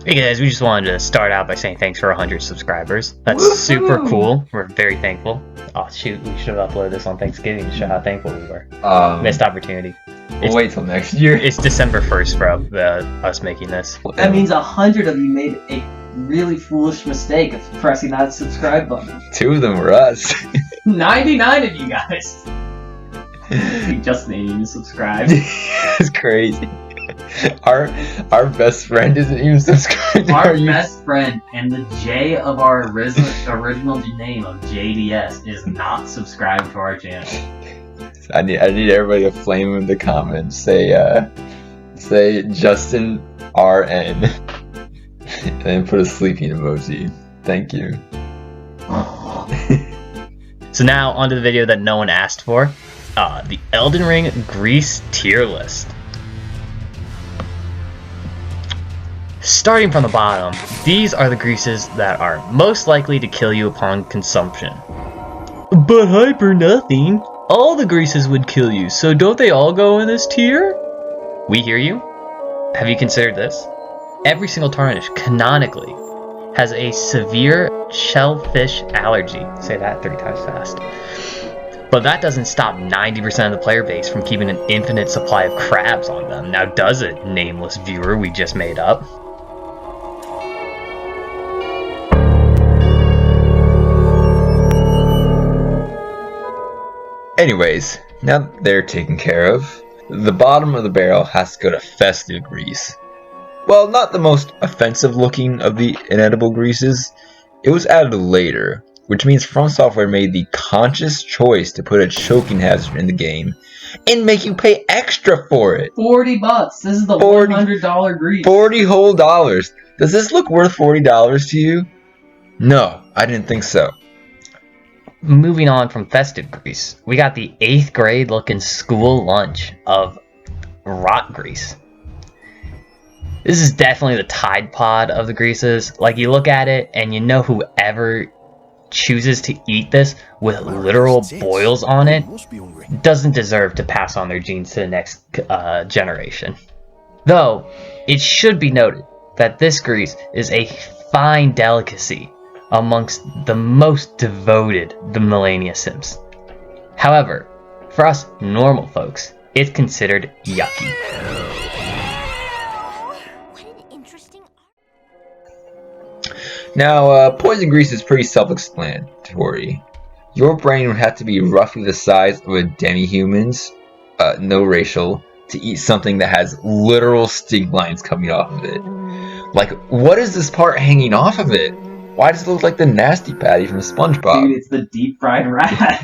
Hey guys, we just wanted to start out by saying thanks for 100 subscribers. That's Woohoo! super cool. We're very thankful. Oh shoot, we should have uploaded this on Thanksgiving to show how thankful we were. Missed opportunity. We'll wait till next year. It's December 1st, bro, us making this. That means 100 of you made a really foolish mistake of pressing that subscribe button. 2 of them were us. 99 of you guys! We just made you subscribe. It's crazy. Our best friend isn't even subscribed. Our best friend and the J of our original name of JDS is not subscribed to our channel. I need everybody to flame him in the comments. Say Justin RN and then put a sleeping emoji. Thank you. So now onto the video that no one asked for. The Elden Ring Grease tier list. Starting from the bottom, these are the greases that are most likely to kill you upon consumption. But hyper nothing. All the greases would kill you, so don't they all go in this tier? We hear you. Have you considered this? Every single tarnish, canonically, has a severe shellfish allergy. Say that 3 times fast. But that doesn't stop 90% of the player base from keeping an infinite supply of crabs on them. Now does it, nameless viewer we just made up? Anyways, now that they're taken care of, the bottom of the barrel has to go to festive grease. Well, not the most offensive looking of the inedible greases, it was added later, which means From Software made the conscious choice to put a choking hazard in the game and make you pay extra for it. $40. This is the $100 grease. 40 whole dollars. Does this look worth $40 to you? No, I didn't think so. Moving on from festive grease, we got the 8th grade looking school lunch of rot grease. This is definitely the Tide Pod of the greases. Like, you look at it and you know whoever chooses to eat this with literal boils on it doesn't deserve to pass on their genes to the next generation. Though, it should be noted that this grease is a fine delicacy amongst the most devoted the Millennia Sims. However, for us normal folks, it's considered yucky. Now, poison grease is pretty self-explanatory. Your brain would have to be roughly the size of a demi-human's, no racial, to eat something that has literal stink lines coming off of it. Like, what is this part hanging off of it? Why does it look like the Nasty Patty from SpongeBob? Dude, it's the deep fried rat.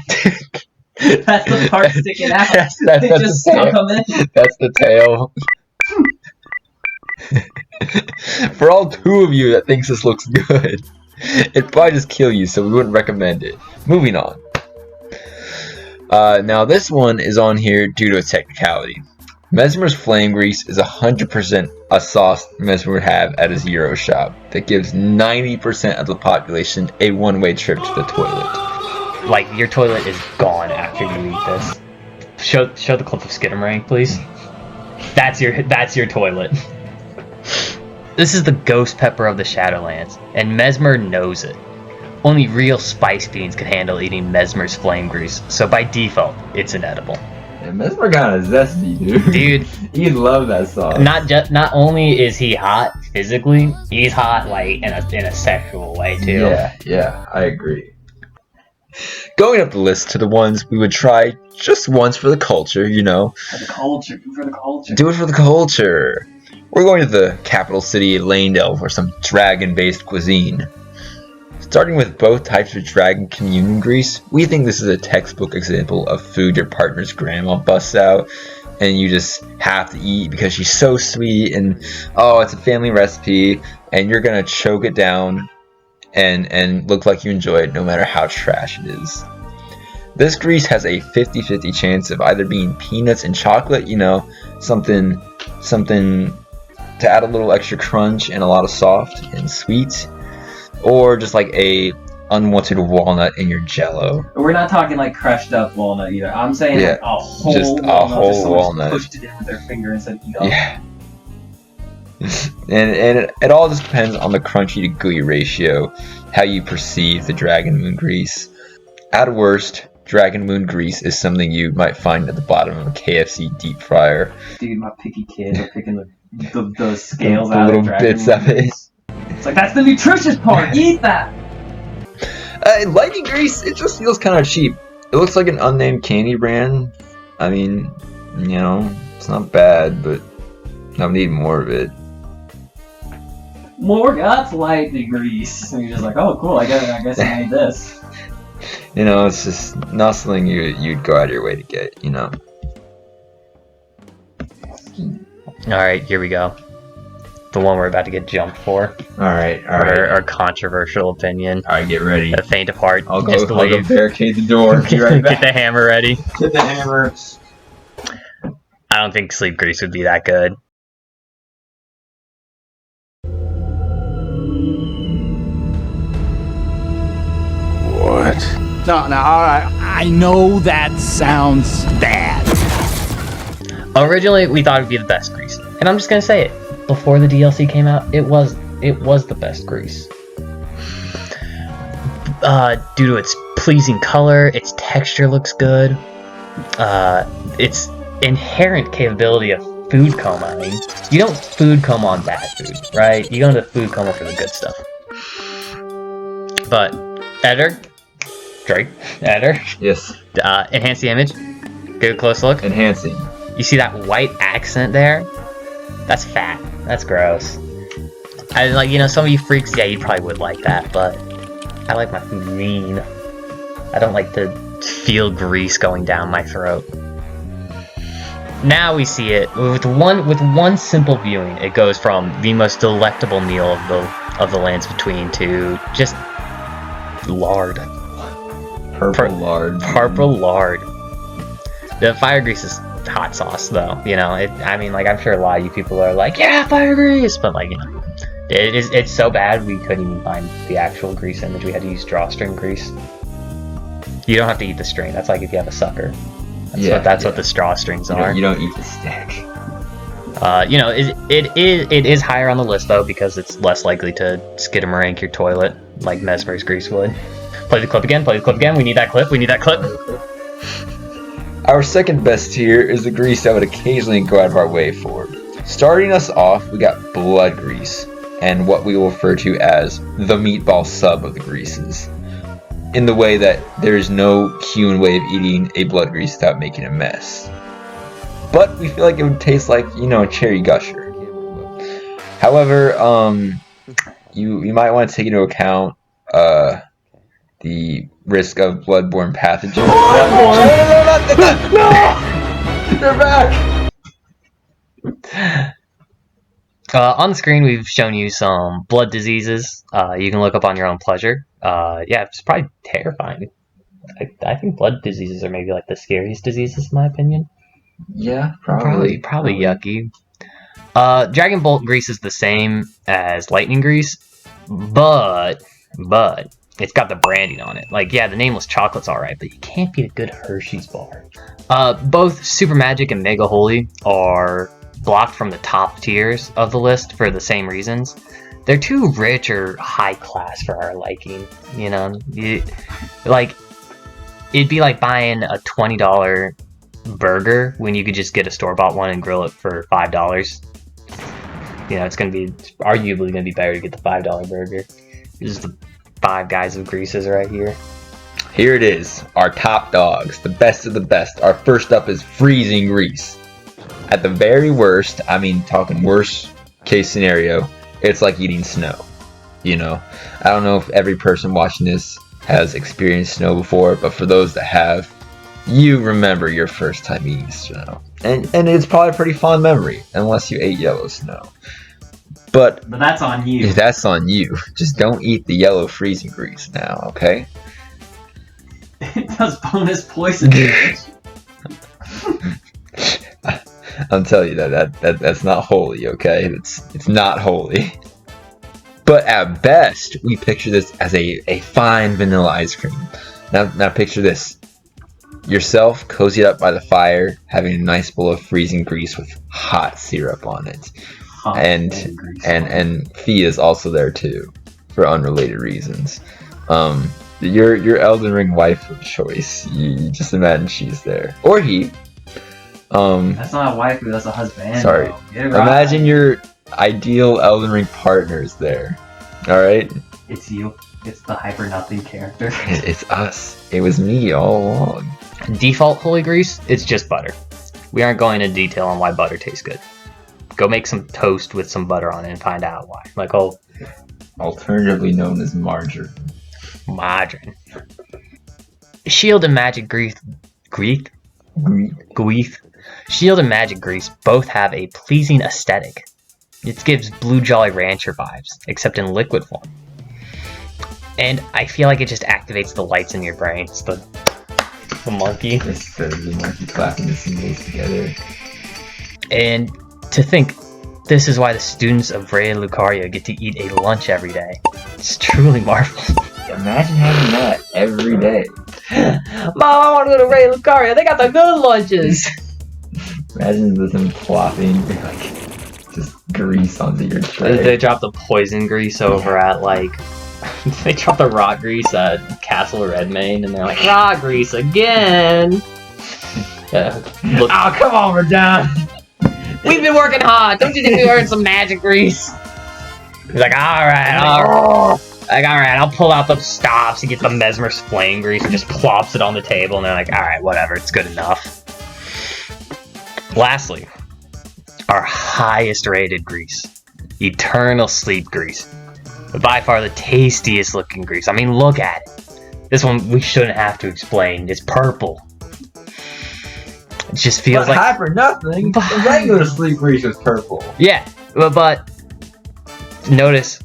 That's the part sticking out. That's just stuck them in. That's the tail. For all 2 of you that thinks this looks good, it'd probably just kill you, so we wouldn't recommend it. Moving on. Now this one is on here due to a technicality. Mesmer's Flame Grease is 100% a sauce Mesmer would have at his Euro shop that gives 90% of the population a one-way trip to the toilet. Like, your toilet is gone after you eat this. Show the clip of Skidamering, please. That's your toilet. This is the ghost pepper of the Shadowlands, and Mesmer knows it. Only real spice fiends can handle eating Mesmer's Flame Grease, so by default, it's inedible. Yeah, Mesmer kinda zesty, dude. Dude, He'd love that sauce. not only is he hot physically, he's hot like in a sexual way too. Yeah, I agree. Going up the list to the ones we would try just once for the culture, you know. For the culture. Do it for the culture. We're going to the capital city, Lanedale, for some dragon-based cuisine. Starting with both types of dragon communion grease, we think this is a textbook example of food your partner's grandma busts out and you just have to eat because she's so sweet and oh, it's a family recipe and you're gonna choke it down and look like you enjoy it no matter how trash it is. This grease has a 50-50 chance of either being peanuts and chocolate, you know, something to add a little extra crunch and a lot of soft and sweet, or just like a unwanted walnut in your Jello. We're not talking like crushed up walnut either. I'm saying like a whole just walnut. a whole walnut. Pushed it in with their finger and said, "Eat up." Yeah. And it all just depends on the crunchy to gooey ratio, how you perceive the Dragon Moon grease. At worst, Dragon Moon grease is something you might find at the bottom of a KFC deep fryer. Dude, my picky kids are picking the scales The out little of Dragon bits Moon of it. grease. It's like, that's the nutritious part! Eat that! Lightning grease, it just feels kind of cheap. It looks like an unnamed candy brand. I mean, you know, it's not bad, but I need more of it. More that's lightning grease. And you're just like, oh cool, I guess I made this. You know, it's just not something you'd go out of your way to get, you know. Alright, here we go. The one we're about to get jumped for. Alright. Our controversial opinion. Alright, get ready. The faint of heart. I'll just go leave. barricade the door. Be right back. Get the hammer ready. Get the hammer. I don't think sleep grease would be that good. What? No, alright. I know that sounds bad. Originally, we thought it would be the best grease. And I'm just gonna say it. Before the DLC came out, it was the best grease. Due to its pleasing color, its texture looks good. Its inherent capability of food comaing. You don't food coma on bad food, right? You go into food coma for the good stuff. But, editor, Yes. enhance the image. Get a close look. Enhancing. You see that white accent there? That's fat. That's gross. I like, you know, some of you freaks, yeah, you probably would like that, but I like my food lean. I don't like to feel grease going down my throat. Now we see it with one simple viewing. It goes from the most delectable meal of the lands between to just lard. Purple lard. Purple lard. The fire grease is hot sauce, though. You know, I mean, like, I'm sure a lot of you people are like, yeah, fire grease, but like, you know, it's so bad we couldn't even find the actual grease image. We had to use drawstring grease. You don't have to eat the string. That's like if you have a sucker. That's what the straw strings are. You don't eat the stick. You know, it is higher on the list though because it's less likely to skidamarank your toilet like Mesmer's grease would. Play the clip again. We need that clip. Our second best tier is the grease that would occasionally go out of our way for. Starting us off, we got blood grease, and what we will refer to as the meatball sub of the greases. In the way that there is no human way of eating a blood grease without making a mess. But we feel like it would taste like, you know, a cherry gusher. However, you might want to take into account the risk of bloodborne pathogens. No! They're back! On the screen, we've shown you some blood diseases. You can look up on your own pleasure. Yeah, it's probably terrifying. I think blood diseases are maybe like the scariest diseases, in my opinion. Yeah, Probably yucky. Dragon Bolt grease is the same as lightning grease, but it's got the branding on it. Like, yeah, the nameless chocolate's alright, but you can't beat a good Hershey's bar. Both Super Magic and Mega Holy are blocked from the top tiers of the list for the same reasons. They're too rich or high class for our liking, you know? Like, it'd be like buying a $20 burger when you could just get a store-bought one and grill it for $5. You know, it's arguably gonna be better to get the $5 burger. This is the Five Guys of greases right here. Here it is, our top dogs, the best of the best. Our first up is freezing grease. At the very worst, I mean talking worst case scenario, it's like eating snow. You know, I don't know if every person watching this has experienced snow before, but for those that have, you remember your first time eating snow. And it's probably a pretty fond memory, unless you ate yellow snow. But that's on you. That's on you. Just don't eat the yellow freezing grease now, okay? It does bonus poison damage. I'm telling you that's not holy, okay? It's not holy. But at best, we picture this as a fine vanilla ice cream. Now picture this. Yourself cozied up by the fire, having a nice bowl of freezing grease with hot syrup on it. and Fee is also there too, for unrelated reasons. Your Elden Ring wife of choice. You just imagine she's there, or he. That's not a waifu, that's a husband. Sorry. Imagine your ideal Elden Ring partner is there. All right. It's you. It's the hyper nothing character. It's us. It was me all along. Default holy grease, it's just butter. We aren't going into detail on why butter tastes good. Go make some toast with some butter on it and find out why. Like, oh, alternatively known as margarine. Margarine. Shield and magic grease. Shield and magic grease both have a pleasing aesthetic. It gives Blue Jolly Rancher vibes, except in liquid form. And I feel like it just activates the lights in your brain. It's the monkey. It's the monkey clapping the cymbals together. And to think, this is why the students of Rey Lucaria get to eat a lunch every day. It's truly marvelous. Imagine having that every day. Mom, I want to go to Rey Lucaria. They got the good lunches. Imagine them plopping like just grease onto your tray. They drop the poison grease over at like. They drop the raw grease at Castle Redmane, and they're like, raw grease again. Oh, come on, we're done. We've been working hard. Don't you think we earned some magic grease? He's like, all right. I'll pull out the stops and get the Mesmer's flame grease and just plops it on the table, and they're like, all right, whatever, it's good enough. Lastly, our highest rated grease, Eternal Sleep grease. By far the tastiest looking grease. I mean, look at it. This one we shouldn't have to explain. It's purple. It just feels like hyper nothing. The regular sleep grease is purple. Yeah, but notice,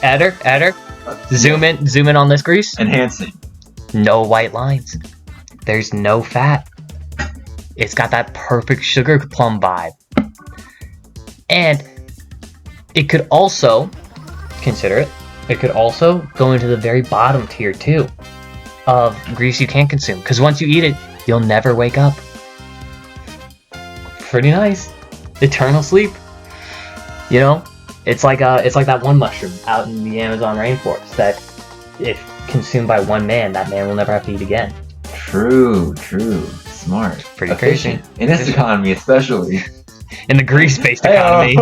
Eder, zoom in on this grease. Enhancing. No white lines. There's no fat. It's got that perfect sugar plum vibe. And it could also, consider it, it could also go into the very bottom tier too of grease you can't consume. Because once you eat it, you'll never wake up. Pretty nice. Eternal sleep. You know, it's like that one mushroom out in the Amazon rainforest that if consumed by one man, that man will never have to eat again. True. Smart. Pretty efficient. In this economy, especially. In the grease-based economy.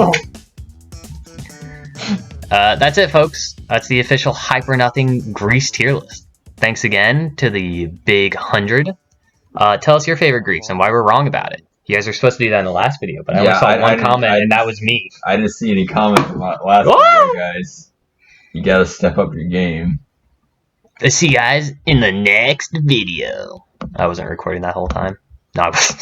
That's it, folks. That's the official Hyper Nothing Grease tier list. Thanks again to the Big 100. Tell us your favorite grease and why we're wrong about it. You guys were supposed to do that in the last video, but I only saw one comment, and that was me. I didn't see any comments from last video, guys. You gotta step up your game. See you guys in the next video. I wasn't recording that whole time. No, I was